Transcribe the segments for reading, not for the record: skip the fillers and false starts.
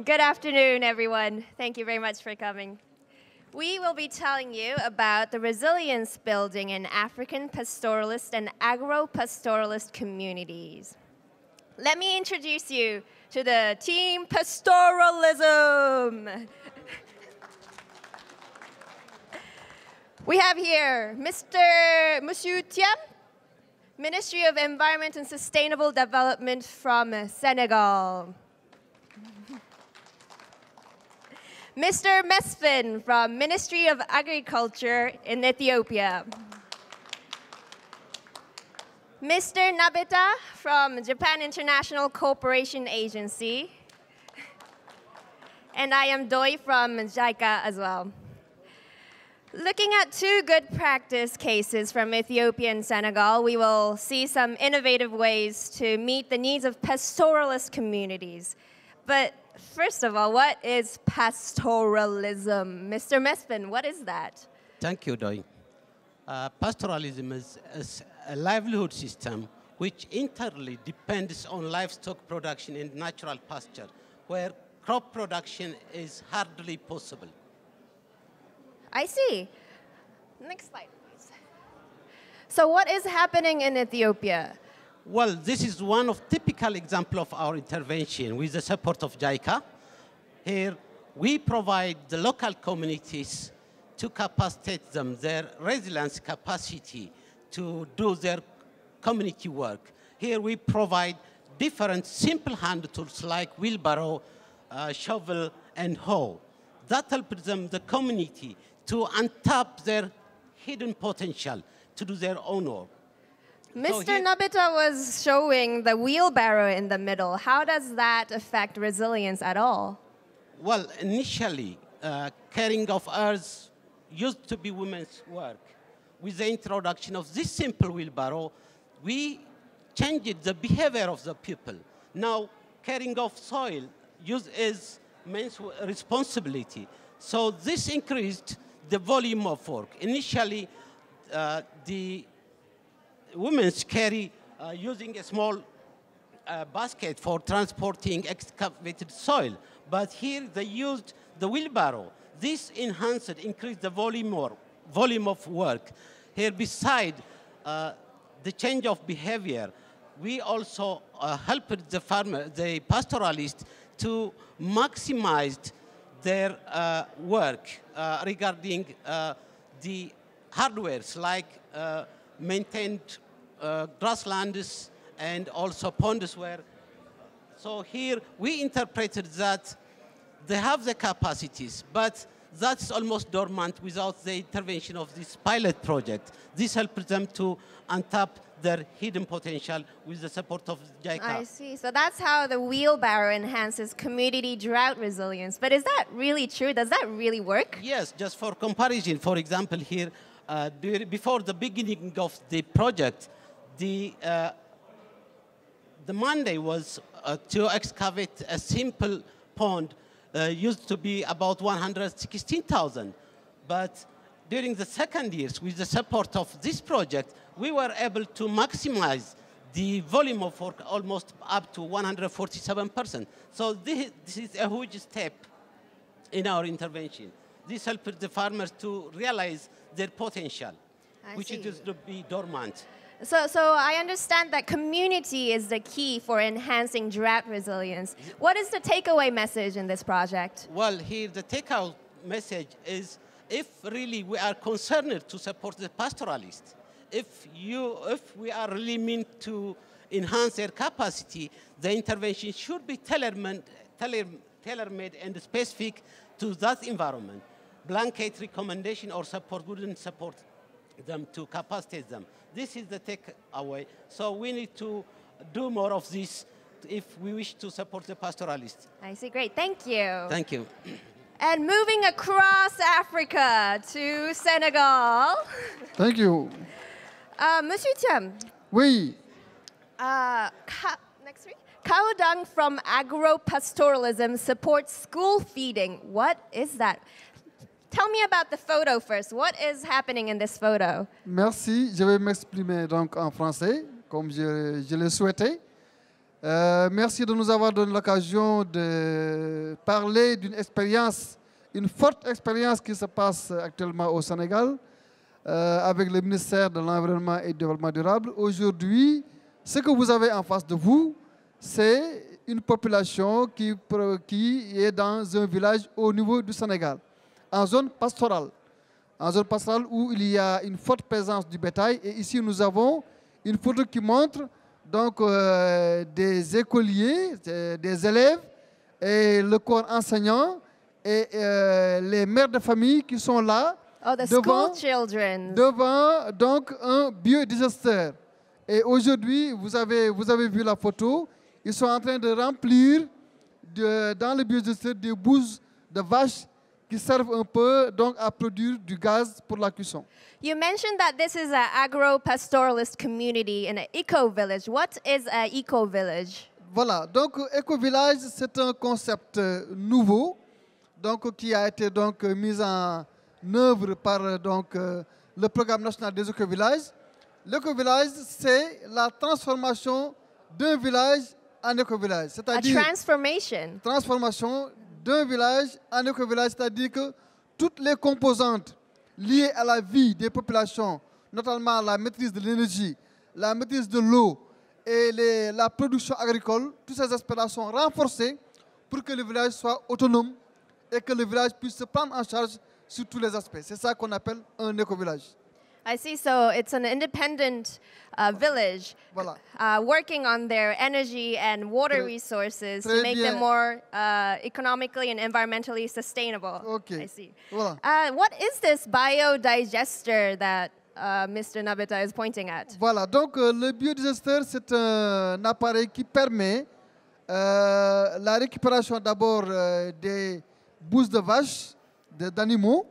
Good afternoon, everyone. Thank you very much for coming. We will be telling you about the resilience building in African pastoralist and agro-pastoralist communities. Let me introduce you to the team pastoralism. We have here Monsieur Thiam, Ministry of Environment and Sustainable Development from Senegal. Mr. Mesfin from Ministry of Agriculture in Ethiopia. Mr. Nabeta from Japan International Cooperation Agency. And I am Doi from JICA as well. Looking at two good practice cases from Ethiopia and Senegal, we will see some innovative ways to meet the needs of pastoralist communities. But first of all, what is pastoralism? Mr. Mesfin, what is that? Thank you, Doi. Pastoralism is a livelihood system which entirely depends on livestock production in natural pasture, where crop production is hardly possible. I see. Next slide, please. So what is happening in Ethiopia? Well, this is one of typical example of our intervention with the support of JICA. Here, we provide the local communities to capacitate them, their resilience capacity to do their community work. Here, we provide different simple hand tools like wheelbarrow, shovel, and hoe. That helps them, the community, to untap their hidden potential to do their own work. Mr. Nabita was showing the wheelbarrow in the middle. How does that affect resilience at all? Well, initially, carrying of earth used to be women's work. With the introduction of this simple wheelbarrow, we changed the behavior of the people. Now, carrying of soil is men's responsibility. So this increased the volume of work. Initially, the women carry using a small basket for transporting excavated soil. But here they used the wheelbarrow. This increased the volume of work. Here, beside the change of behavior, we also helped the farmer, the pastoralists, to maximize their work regarding the hardwares like maintained grasslands and also ponds where. So here we interpreted that they have the capacities, but that's almost dormant without the intervention of this pilot project. This helps them to untap their hidden potential with the support of JICA. I see. So that's how the wheelbarrow enhances community drought resilience. But is that really true? Does that really work? Yes, just for comparison, for example, here, before the beginning of the project, the mandate was to excavate a simple pond used to be about 116,000. But during the second years, with the support of this project, we were able to maximize the volume of work almost up to 147%. So this is a huge step in our intervention. This helped the farmers to realize their potential, which used to be dormant. So I understand that community is the key for enhancing drought resilience. What is the takeaway message in this project? Well, here the takeout message is, if really we are concerned to support the pastoralists, if we are really meant to enhance their capacity, the intervention should be tailor-made and specific to that environment. Blanket recommendation or support wouldn't support them to capacitate them. This is the takeaway. So we need to do more of this if we wish to support the pastoralists. I see. Great. Thank you. Thank you. And moving across Africa to Senegal. Thank you. Monsieur Thiam. Oui. Next week. Cow dung from agro-pastoralism supports school feeding. What is that? Tell me about the photo first. What is happening in this photo? Merci. Je vais m'exprimer donc en français, comme je le souhaitais. Merci de nous avoir donné l'occasion de parler d'une expérience, une forte expérience qui se passe actuellement au Sénégal avec le ministère de l'Environnement et du Développement durable. Aujourd'hui, ce que vous avez en face de vous, c'est une population qui est dans un village au niveau du Sénégal, en zone pastorale. En zone pastorale où il y a une forte présence du bétail. Et ici, nous avons une photo qui montre donc des écoliers, des élèves, et le corps enseignant et les mères de famille qui sont là devant donc un biodigester. Et aujourd'hui, vous avez vu la photo, ils sont en train de remplir dans le biodigester des bouses de vaches qui servent un peu donc à produire du gaz pour la cuisson. You mentioned that this is an agro-pastoralist community in an eco-village. What is an eco-village? Voilà, donc éco-village, c'est un concept nouveau donc, qui a été donc, mis en œuvre par donc, le programme national des éco-villages. L'éco-village, c'est la transformation d'un village en éco-village. C'est-à-dire transformation d'un village en éco-village, c'est-à-dire que toutes les composantes liées à la vie des populations, notamment la maîtrise de l'énergie, la maîtrise de l'eau et la production agricole, tous ces aspects-là sont renforcés pour que le village soit autonome et que le village puisse se prendre en charge sur tous les aspects. C'est ça qu'on appelle un éco-village. I see. So it's an independent village working on their energy and water resources to make them more economically and environmentally sustainable. Okay. I see. Voilà. What is this Biodigester that Mr. Nabita is pointing at? Voilà. Donc le Biodigester, c'est un appareil qui permet la récupération d'abord des bouses de vaches, d'animaux,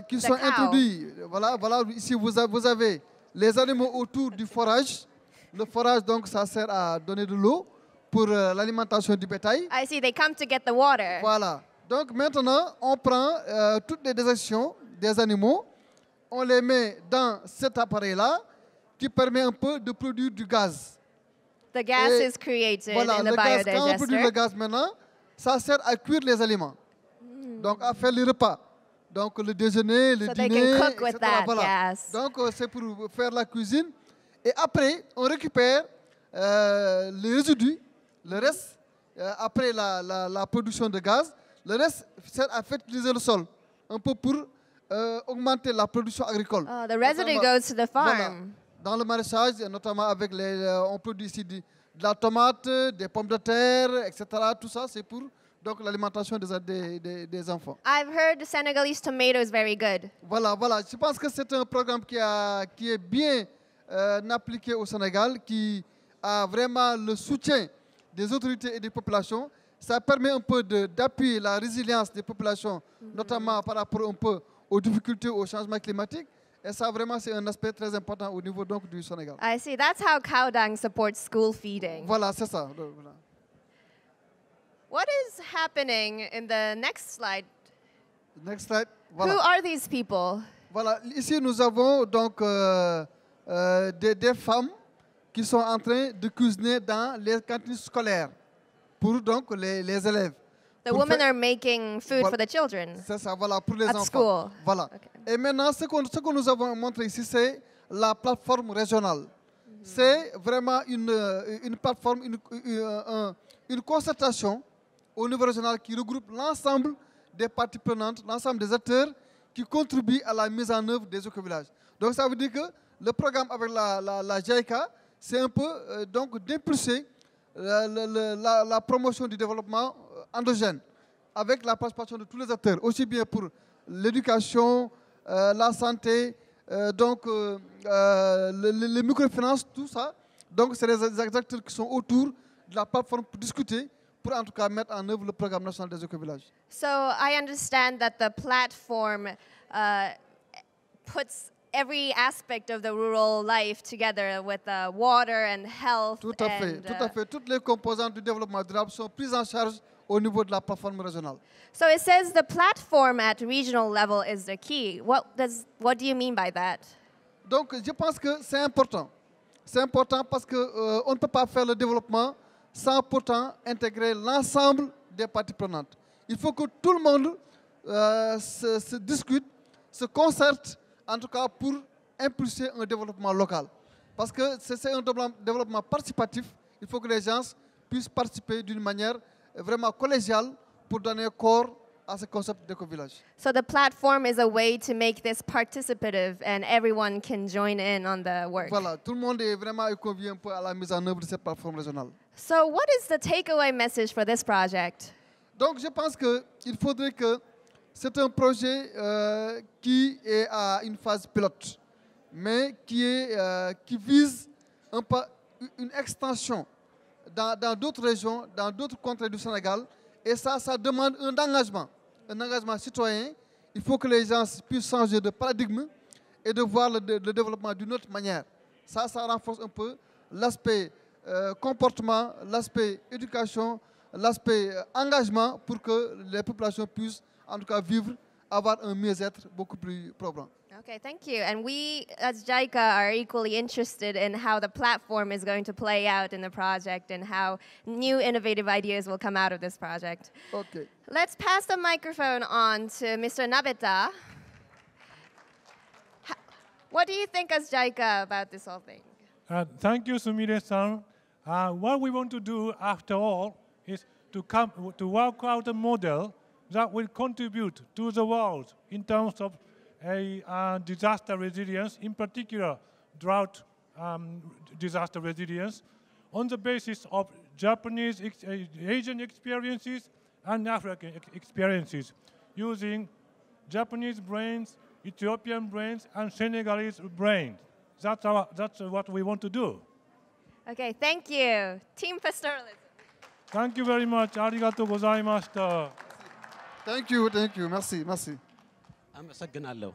qui sont introduits. Voilà, ici vous avez les animaux autour du forage. Le forage, donc, ça sert à donner de l'eau pour l'alimentation du bétail. I see, they come to get the water. Voilà. Donc maintenant, on prend toutes les déjections des animaux, on les met dans cet appareil-là qui permet un peu de produire du gaz. The gas is created in the biodigester. Quand on produit le gaz maintenant, ça sert à cuire les aliments. Donc à faire les repas. Donc le déjeuner, le dîner, etc. Voilà. Donc c'est pour faire la cuisine. Et après, on récupère les résidus, le reste, après la production de gaz, le reste sert à fertiliser le sol, un peu pour augmenter la production agricole. Oh, the residue goes to the farm. Voilà. Dans le maraîchage, notamment avec on produit ici de la tomate, des pommes de terre, etc. Tout ça, c'est pour donc l'alimentation des enfants. I've heard the Senegalese tomato is very good. Voilà. Je pense que c'est un programme qui est bien appliqué au Sénégal, qui a vraiment le soutien des autorités et des populations. Ça permet un peu d'appuyer la résilience des populations, notamment par rapport un peu aux difficultés au changement climatique. Et ça, vraiment, c'est un aspect très important au niveau donc, du Sénégal. I see. That's how cow dung supports school feeding. Voilà, c'est ça. Voilà. What is happening in the next slide? Next slide. Voilà. Who are these people? Voilà, ici nous avons donc des femmes qui sont en train de cuisiner dans les cantines scolaires pour donc les élèves. The women are making food for the children. C'est ça, voilà, pour les enfants. School. Voilà. Okay. Et maintenant, ce que nous avons montré ici, c'est la plateforme régionale. C'est vraiment une plateforme, une concertation au niveau régional qui regroupe l'ensemble des parties prenantes, l'ensemble des acteurs qui contribuent à la mise en œuvre des éco-villages. Donc ça veut dire que le programme avec la JIK, c'est un peu donc d'impulser la promotion du développement endogène avec la participation de tous les acteurs, aussi bien pour l'éducation, la santé, donc les microfinances, tout ça. Donc c'est les acteurs qui sont autour de la plateforme pour discuter, pour en tout cas mettre en œuvre le programme national des éco-villages. So I understand that the platform puts every aspect of the rural life together with water and health. Tout à fait. Toutes les composantes du développement durable sont prises en charge au niveau de la plateforme régionale. So it says the platform at regional level is the key. What do you mean by that? Donc je pense que c'est important. C'est important parce qu'on ne peut pas faire le développement sans pourtant intégrer l'ensemble des parties prenantes. Il faut que tout le monde se discute, se concerte, en tout cas pour impulser un développement local. Parce que c'est un développement participatif, il faut que les gens puissent participer d'une manière vraiment collégiale pour donner corps à ce concept d'éco-village. So the platform is a way to make this participative and everyone can join in on the work. Voilà, tout le monde est vraiment convié un peu à la mise en œuvre de cette plateforme régionale. So what is the takeaway message for this project? Donc je pense qu'il faudrait que c'est un projet qui est à une phase pilote, mais qui vise un peu une extension dans d'autres régions, dans d'autres contrées du Sénégal. Et ça demande un engagement citoyen. Il faut que les gens puissent changer de paradigme et de voir le développement d'une autre manière. Ça renforce un peu l'aspect comportement, l'aspect éducation, l'aspect engagement pour que les populations puissent en tout cas vivre, avoir un mieux-être beaucoup plus probant. Okay, thank you. And we, as JICA, are equally interested in how the platform is going to play out in the project and how new innovative ideas will come out of this project. Okay. Let's pass the microphone on to Mr. Nabeta. What do you think as JICA about this whole thing? Thank you, Sumire-san. What we want to do, after all, is to work out a model that will contribute to the world in terms of disaster resilience, in particular drought disaster resilience, on the basis of Japanese, Asian experiences and African experiences, using Japanese brains, Ethiopian brains, and Senegalese brains. That's what we want to do. Okay, thank you. Team Pastoralism. Thank you very much. Arigatou gozaimashita. Thank you. Merci. አመሰግናለሁ።